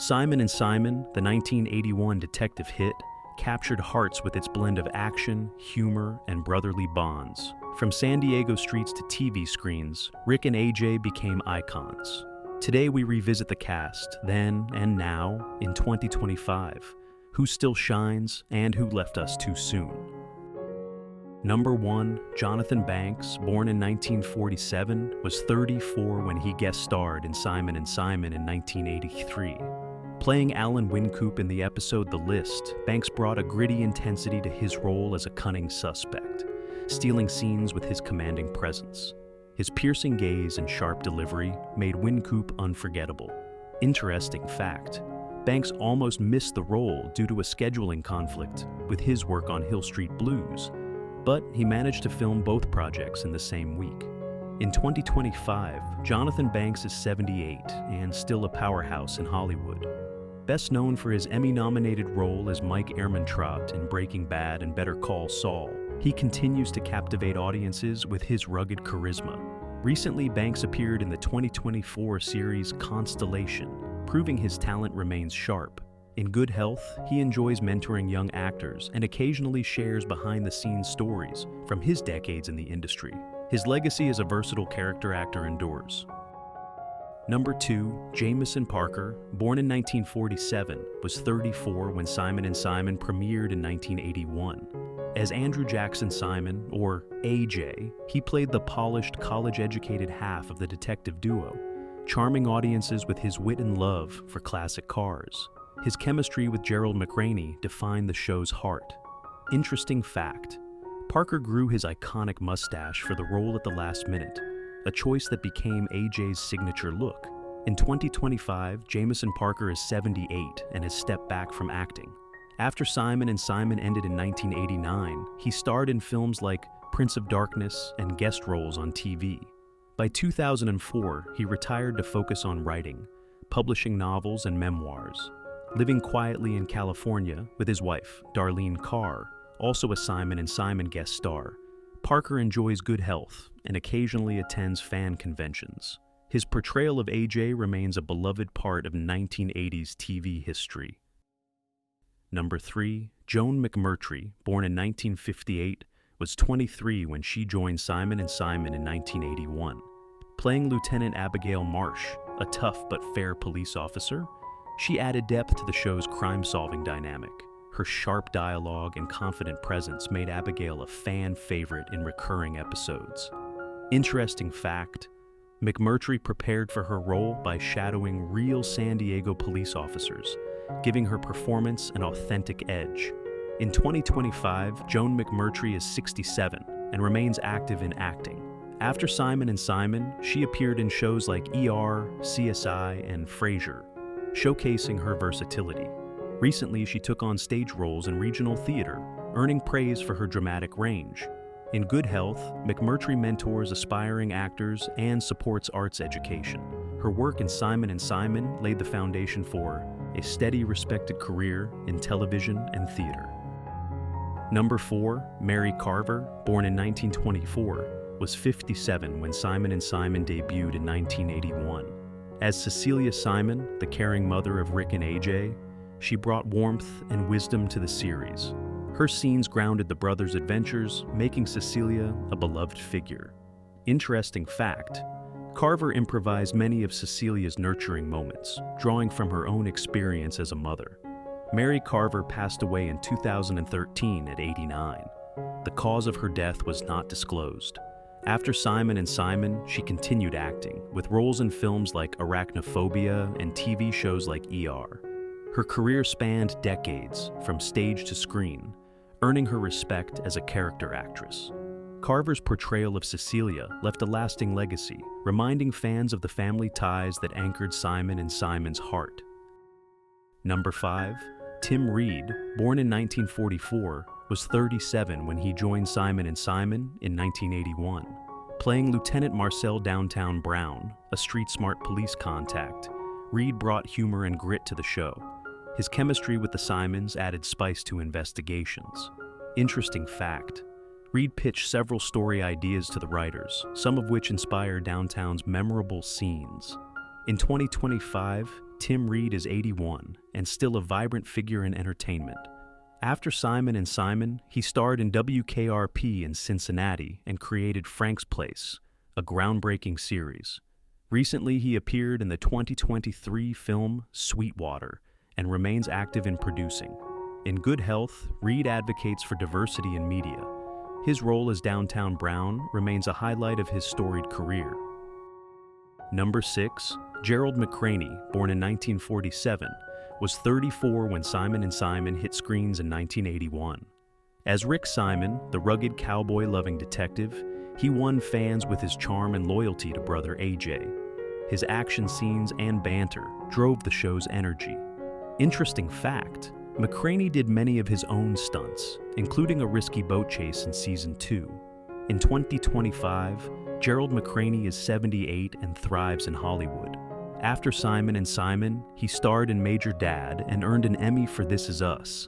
Simon & Simon, the 1981 detective hit, captured hearts with its blend of action, humor, and brotherly bonds. From San Diego streets to TV screens, Rick and AJ became icons. Today we revisit the cast, then and now, in 2025. Who still shines and who left us too soon. Number 1, Jonathan Banks, born in 1947, was 34 when he guest starred in Simon & Simon in 1983. Playing Alan Wynkoop in the episode The List, Banks brought a gritty intensity to his role as a cunning suspect, stealing scenes with his commanding presence. His piercing gaze and sharp delivery made Wynkoop unforgettable. Interesting fact, Banks almost missed the role due to a scheduling conflict with his work on Hill Street Blues, but he managed to film both projects in the same week. In 2025, Jonathan Banks is 78 and still a powerhouse in Hollywood. Best known for his Emmy-nominated role as Mike Ehrmantraut in Breaking Bad and Better Call Saul, he continues to captivate audiences with his rugged charisma. Recently, Banks appeared in the 2024 series Constellation, proving his talent remains sharp. In good health, he enjoys mentoring young actors and occasionally shares behind-the-scenes stories from his decades in the industry. His legacy as a versatile character actor endures. Number 2, Jameson Parker, born in 1947, was 34 when Simon & Simon premiered in 1981. As Andrew Jackson Simon, or AJ, he played the polished, college-educated half of the detective duo, charming audiences with his wit and love for classic cars. His chemistry with Gerald McRaney defined the show's heart. Interesting fact, Parker grew his iconic mustache for the role at the last minute, a choice that became AJ's signature look. In 2025, Jameson Parker is 78 and has stepped back from acting. After Simon & Simon ended in 1989, he starred in films like Prince of Darkness and guest roles on TV. By 2004, he retired to focus on writing, publishing novels and memoirs. Living quietly in California with his wife, Darleen Carr, also a Simon & Simon guest star, Parker enjoys good health and occasionally attends fan conventions. His portrayal of AJ remains a beloved part of 1980s TV history. Number 3, Joan McMurtrey, born in 1958, was 23 when she joined Simon & Simon in 1981. Playing Lieutenant Abigail Marsh, a tough but fair police officer, she added depth to the show's crime-solving dynamic. Her sharp dialogue and confident presence made Abigail a fan favorite in recurring episodes. Interesting fact, McMurtrey prepared for her role by shadowing real San Diego police officers, giving her performance an authentic edge. In 2025, Joan McMurtrey is 67 and remains active in acting. After Simon & Simon, she appeared in shows like ER, CSI, and Frasier, showcasing her versatility. Recently, she took on stage roles in regional theater, earning praise for her dramatic range. In good health, McMurtrey mentors aspiring actors and supports arts education. Her work in Simon & Simon laid the foundation for a steady, respected career in television and theater. Number 4, Mary Carver, born in 1924, was 57 when Simon & Simon debuted in 1981. As Cecilia Simon, the caring mother of Rick and AJ, she brought warmth and wisdom to the series. Her scenes grounded the brothers' adventures, making Cecilia a beloved figure. Interesting fact, Carver improvised many of Cecilia's nurturing moments, drawing from her own experience as a mother. Mary Carver passed away in 2013 at 89. The cause of her death was not disclosed. After Simon & Simon, she continued acting, with roles in films like Arachnophobia and TV shows like ER. Her career spanned decades, from stage to screen, earning her respect as a character actress. Carver's portrayal of Cecilia left a lasting legacy, reminding fans of the family ties that anchored Simon & Simon's heart. Number 5, Tim Reid, born in 1944, was 37 when he joined Simon & Simon in 1981. Playing Lieutenant Marcel Downtown Brown, a street-smart police contact, Reid brought humor and grit to the show. His chemistry with the Simons added spice to investigations. Interesting fact, Reid pitched several story ideas to the writers, some of which inspired Downtown's memorable scenes. In 2025, Tim Reid is 81 and still a vibrant figure in entertainment. After Simon & Simon, he starred in WKRP in Cincinnati and created Frank's Place, a groundbreaking series. Recently, he appeared in the 2023 film Sweetwater and remains active in producing. In good health, Reid advocates for diversity in media. His role as Downtown Brown remains a highlight of his storied career. Number 6, Gerald McRaney, born in 1947, was 34 when Simon & Simon hit screens in 1981. As Rick Simon, the rugged cowboy-loving detective, he won fans with his charm and loyalty to brother AJ. His action scenes and banter drove the show's energy. Interesting fact, McRaney did many of his own stunts, including a risky boat chase in Season 2. In 2025, Gerald McRaney is 78 and thrives in Hollywood. After Simon & Simon, he starred in Major Dad and earned an Emmy for This Is Us.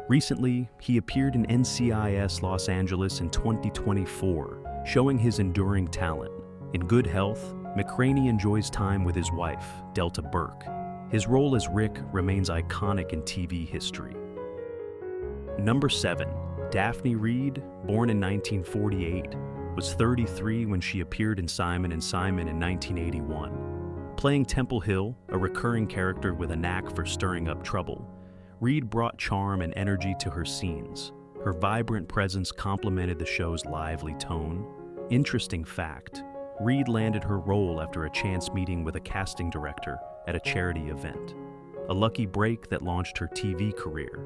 Recently, he appeared in NCIS Los Angeles in 2024, showing his enduring talent. In good health, McRaney enjoys time with his wife, Delta Burke. His role as Rick remains iconic in TV history. Number 7, Daphne Reid, born in 1948, was 33 when she appeared in Simon & Simon in 1981. Playing Temple Hill, a recurring character with a knack for stirring up trouble, Reid brought charm and energy to her scenes. Her vibrant presence complemented the show's lively tone. Interesting fact, Reid landed her role after a chance meeting with a casting director at a charity event, a lucky break that launched her TV career.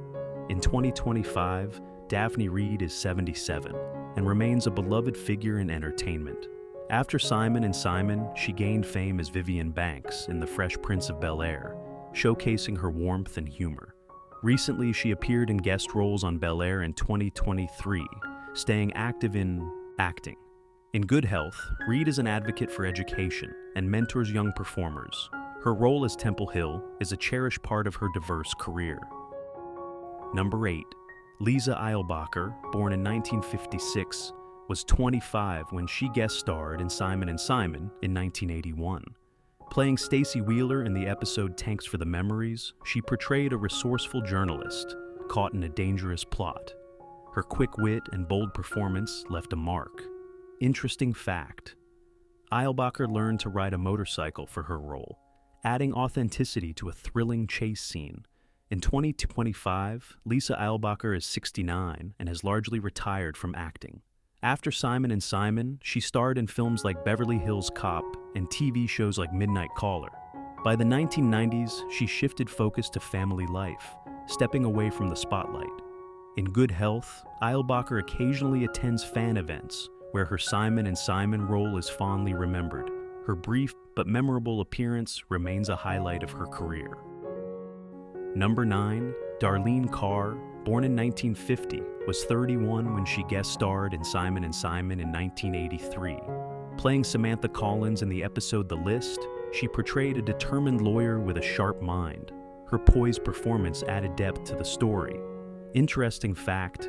In 2025, Daphne Reid is 77 and remains a beloved figure in entertainment. After Simon & Simon, she gained fame as Vivian Banks in The Fresh Prince of Bel-Air, showcasing her warmth and humor. Recently, she appeared in guest roles on Bel-Air in 2023, staying active in acting. In good health, Reid is an advocate for education and mentors young performers. Her role as Temple Hill is a cherished part of her diverse career. Number 8, Lisa Eilbacher, born in 1956, was 25 when she guest starred in Simon & Simon in 1981. Playing Stacy Wheeler in the episode Tanks for the Memories, she portrayed a resourceful journalist caught in a dangerous plot. Her quick wit and bold performance left a mark. Interesting fact, Eilbacher learned to ride a motorcycle for her role, adding authenticity to a thrilling chase scene. In 2025, Lisa Eilbacher is 69 and has largely retired from acting. After Simon & Simon, she starred in films like Beverly Hills Cop and TV shows like Midnight Caller. By the 1990s, she shifted focus to family life, stepping away from the spotlight. In good health, Eilbacher occasionally attends fan events, where her Simon & Simon role is fondly remembered. Her brief but memorable appearance remains a highlight of her career. Number 9, Darleen Carr, born in 1950, was 31 when she guest starred in Simon & Simon in 1983. Playing Samantha Collins in the episode The List, she portrayed a determined lawyer with a sharp mind. Her poised performance added depth to the story. Interesting fact,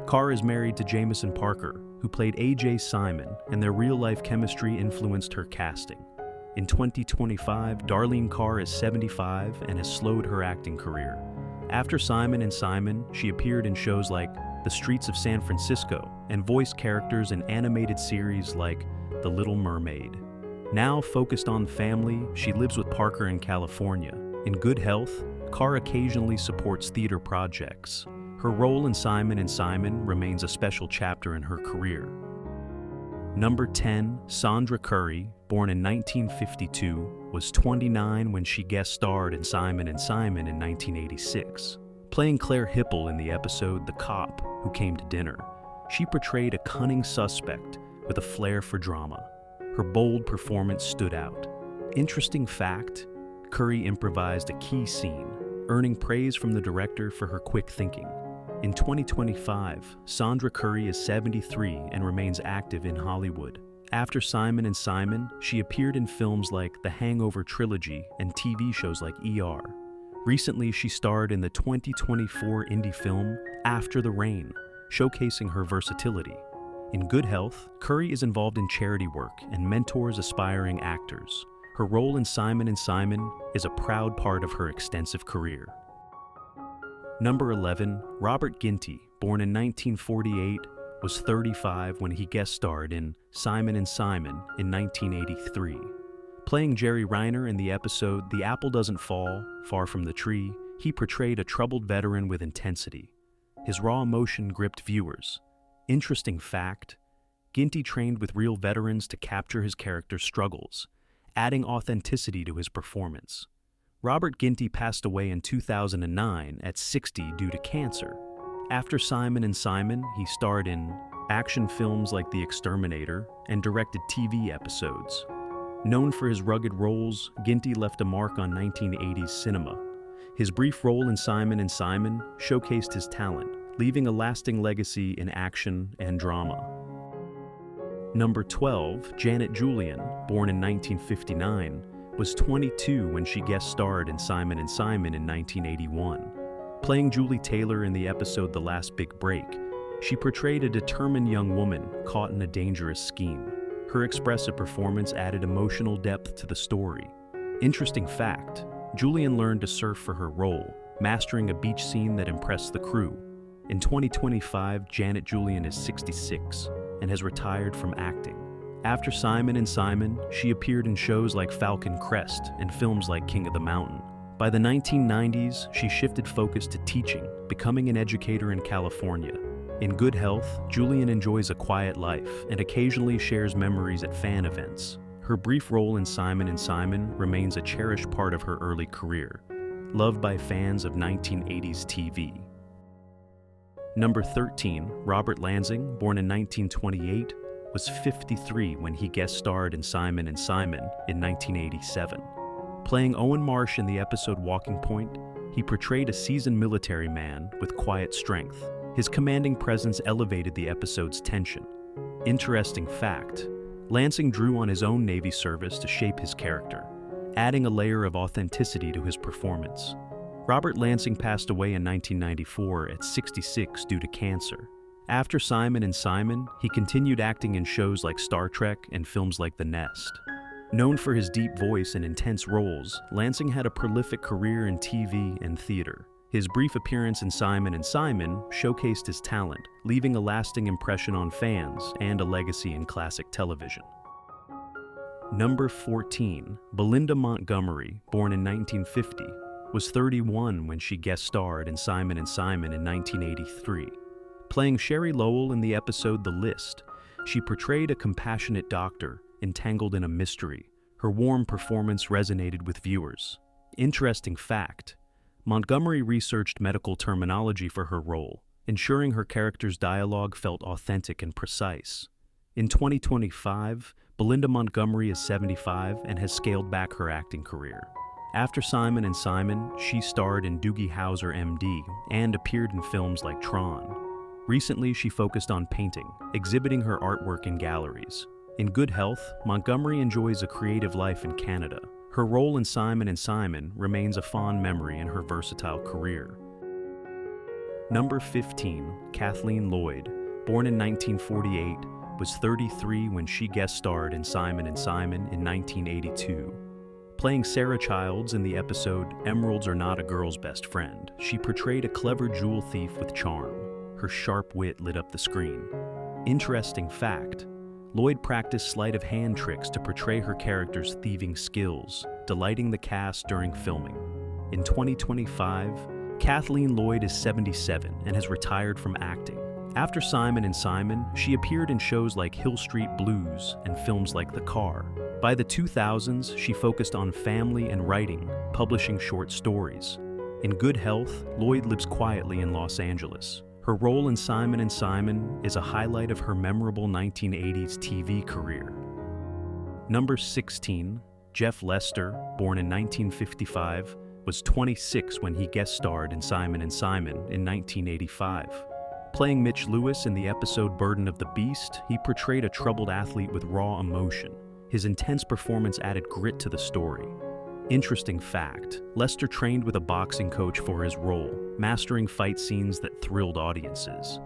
Carr is married to Jameson Parker, who played AJ Simon, and their real-life chemistry influenced her casting. In 2025, Darleen Carr is 75 and has slowed her acting career. After Simon & Simon, she appeared in shows like The Streets of San Francisco and voiced characters in animated series like The Little Mermaid. Now focused on family, she lives with Parker in California. In good health, Carr occasionally supports theater projects. Her role in Simon & Simon remains a special chapter in her career. Number 10, Sondra Currie, born in 1952, was 29 when she guest starred in Simon & Simon in 1986. Playing Claire Hipple in the episode The Cop Who Came to Dinner, she portrayed a cunning suspect with a flair for drama. Her bold performance stood out. Interesting fact, Currie improvised a key scene, earning praise from the director for her quick thinking. In 2025, Sondra Currie is 73 and remains active in Hollywood. After Simon & Simon, she appeared in films like The Hangover Trilogy and TV shows like ER. Recently, she starred in the 2024 indie film After the Rain, showcasing her versatility. In good health, Currie is involved in charity work and mentors aspiring actors. Her role in Simon & Simon is a proud part of her extensive career. Number 11, Robert Ginty, born in 1948, was 35 when he guest starred in Simon & Simon in 1983. Playing Jerry Reiner in the episode The Apple Doesn't Fall, Far from the Tree, he portrayed a troubled veteran with intensity. His raw emotion gripped viewers. Interesting fact, Ginty trained with real veterans to capture his character's struggles, adding authenticity to his performance. Robert Ginty passed away in 2009 at 60 due to cancer. After Simon & Simon, he starred in action films like The Exterminator and directed TV episodes. Known for his rugged roles, Ginty left a mark on 1980s cinema. His brief role in Simon & Simon showcased his talent, leaving a lasting legacy in action and drama. Number 12, Janet Julian, born in 1959, was 22 when she guest starred in Simon & Simon in 1981. Playing Julie Taylor in the episode The Last Big Break, she portrayed a determined young woman caught in a dangerous scheme. Her expressive performance added emotional depth to the story. Interesting fact, Julian learned to surf for her role, mastering a beach scene that impressed the crew. In 2025, Janet Julian is 66 and has retired from acting. After Simon & Simon, she appeared in shows like Falcon Crest and films like King of the Mountain. By the 1990s, she shifted focus to teaching, becoming an educator in California. In good health, Julian enjoys a quiet life and occasionally shares memories at fan events. Her brief role in Simon & Simon remains a cherished part of her early career, loved by fans of 1980s TV. Number 13, Robert Lansing, born in 1928, was 53 when he guest starred in Simon & Simon in 1987. Playing Owen Marsh in the episode Walking Point, he portrayed a seasoned military man with quiet strength. His commanding presence elevated the episode's tension. Interesting fact, Lansing drew on his own Navy service to shape his character, adding a layer of authenticity to his performance. Robert Lansing passed away in 1994 at 66 due to cancer. After Simon & Simon, he continued acting in shows like Star Trek and films like The Nest. Known for his deep voice and intense roles, Lansing had a prolific career in TV and theater. His brief appearance in Simon & Simon showcased his talent, leaving a lasting impression on fans and a legacy in classic television. Number 14, Belinda Montgomery, born in 1950, was 31 when she guest starred in Simon & Simon in 1983. Playing Sherry Lowell in the episode The List, she portrayed a compassionate doctor entangled in a mystery. Her warm performance resonated with viewers. Interesting fact, Montgomery researched medical terminology for her role, ensuring her character's dialogue felt authentic and precise. In 2025, Belinda Montgomery is 75 and has scaled back her acting career. After Simon & Simon, she starred in Doogie Howser, MD, and appeared in films like Tron. Recently, she focused on painting, exhibiting her artwork in galleries. In good health, Montgomery enjoys a creative life in Canada. Her role in Simon & Simon remains a fond memory in her versatile career. Number 15, Kathleen Lloyd, born in 1948, was 33 when she guest starred in Simon & Simon in 1982. Playing Sarah Childs in the episode Emeralds Are Not a Girl's Best Friend, she portrayed a clever jewel thief with charm. Her sharp wit lit up the screen. Interesting fact, Lloyd practiced sleight of hand tricks to portray her character's thieving skills, delighting the cast during filming. In 2025, Kathleen Lloyd is 77 and has retired from acting. After Simon & Simon, she appeared in shows like Hill Street Blues and films like The Car. By the 2000s, she focused on family and writing, publishing short stories. In good health, Lloyd lives quietly in Los Angeles. Her role in Simon & Simon is a highlight of her memorable 1980s TV career. Number 16, Jeff Lester, born in 1955, was 26 when he guest starred in Simon & Simon in 1985. Playing Mitch Lewis in the episode Burden of the Beast, he portrayed a troubled athlete with raw emotion. His intense performance added grit to the story. Interesting fact, Lester trained with a boxing coach for his role, mastering fight scenes that thrilled audiences.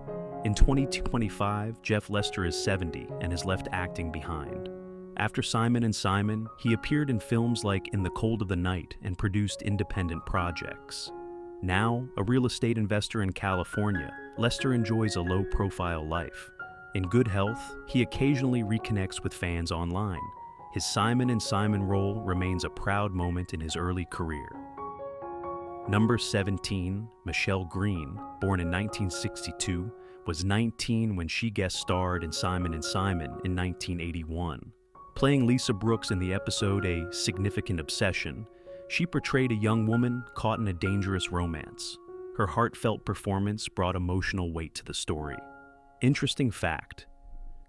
In 2025, Jeff Lester is 70 and has left acting behind. After Simon & Simon, he appeared in films like In the Cold of the Night and produced independent projects. Now, a real estate investor in California, Lester enjoys a low-profile life. In good health, he occasionally reconnects with fans online. His Simon & Simon role remains a proud moment in his early career. Number 17, Michele Greene, born in 1962, was 19 when she guest starred in Simon & Simon in 1981. Playing Lisa Brooks in the episode A Significant Obsession, she portrayed a young woman caught in a dangerous romance. Her heartfelt performance brought emotional weight to the story. Interesting fact,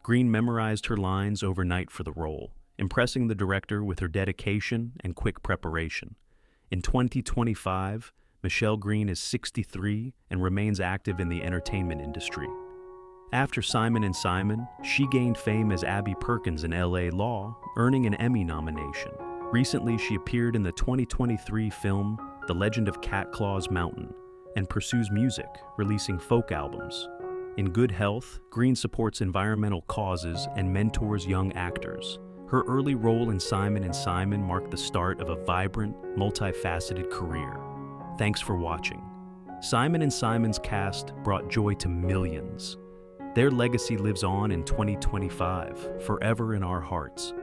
Greene memorized her lines overnight for the role, impressing the director with her dedication and quick preparation. In 2025, Michele Greene is 63 and remains active in the entertainment industry. After Simon & Simon, she gained fame as Abby Perkins in LA Law, earning an Emmy nomination. Recently, she appeared in the 2023 film The Legend of Cat Claw's Mountain and pursues music, releasing folk albums. In good health, Greene supports environmental causes and mentors young actors. Her early role in Simon & Simon marked the start of a vibrant, multifaceted career. Thanks for watching. Simon & Simon's cast brought joy to millions. Their legacy lives on in 2025, forever in our hearts.